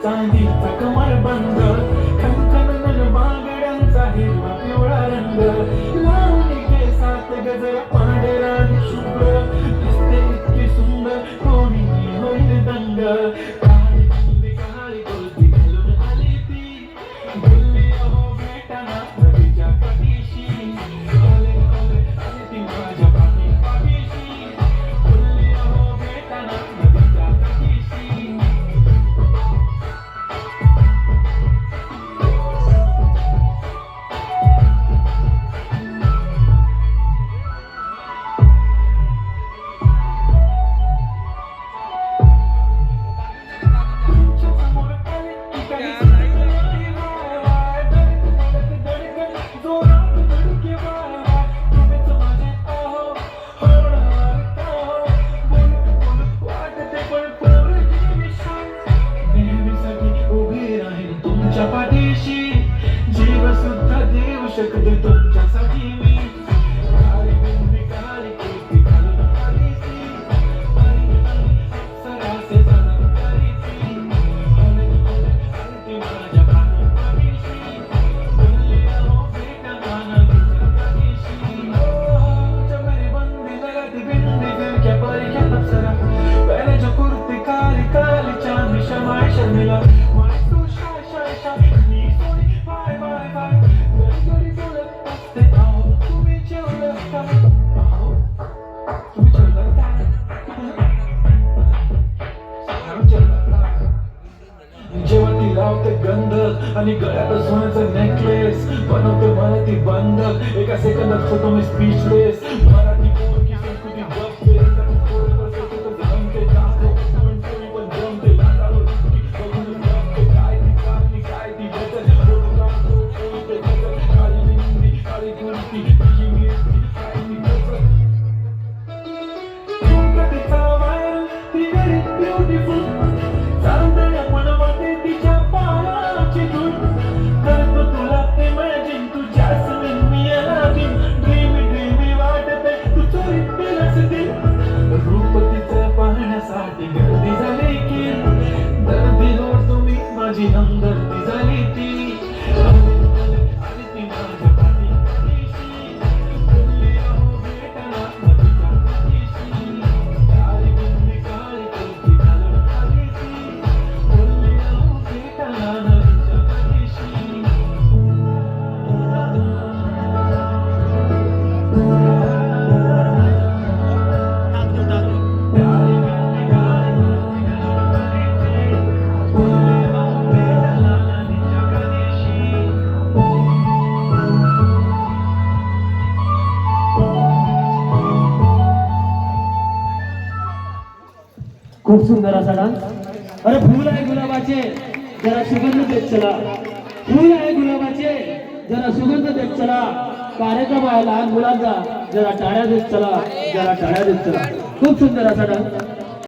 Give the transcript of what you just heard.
चांदीचा कमर बंद खनखन बांगड्यांचा हिरवा पिवळा रंग लावणी केसात गजरा पांढरा शुभ्र दिसते इतकी सुंदर कोणी होईल दंग काळी कुंदी काळी गोलती घालून आली ती बोलली अहो भेटाना नदीच्या काठीशी आले आले आली ती माझ्या पाठीशी बोलली अहो भेटाना नदीच्या काठीशी पाठीशी जीव सुद्धा देऊ शकते तुमच्यासाठी मी काळी बिंदी काळी केसरी घालून आली ती अप्सराचे जणू करीती आले आले आली ती माझ्या पाठीशी बोलली अहो भेटना नदीच्या काठीशी चमेली बंदी जगाती बिंदी फिरक्या परिख्यात अप्सरा पहल्याच्या कुर्ती काली कालीच्या मिशमाय शर्मिला जेव्हा ती लावते गंध आणि गळ्यात सोन्याचं नेकलेस बनवते मला ती बंधक एका सेकंदात होतो मी स्पीचलेस मराठी पोरकी संस्कृती जपते जमते जाते पण जमते लाडालो जमते काय ती काढली काय ती बचत काळी बिंदी काळी कुर्ती तुझी मिरची काय ती बचत तिचा वायर ती व्हेरी ब्युटिफुल चांदण्या मनमध्ये तिच्या पायाची धूळ करतो तुला इमॅजिन तू जॅस्मिन मी अलादीन ड्रीमी ड्रीमी वाटते तू चोरी पेलच दिल रूप तिचं पाहण्यासाठी गर्दी झाली की दर्दी हो तुम्ही माझी हमदर्दी झाली ती आली ती माझ्या पाठीशी बोलली अहो भेटना नदीच्या काठीशी काळी बिंदी काळी कुर्ती घालून आली ती बोलली अहो भेटना नदीच्या काठीशी खूप सुंदर असा डान्स. अरे फूल आहे गुलाबाचे जरा सुगंध देत चला, फूल आहे गुलाबाचे जरा सुगंध देत चला, कार्यक्रम आहे लहान मुलांचा जरा टाळ्या देत चला, जरा टाळ्या देत चला. खूप सुंदर असा डान्स.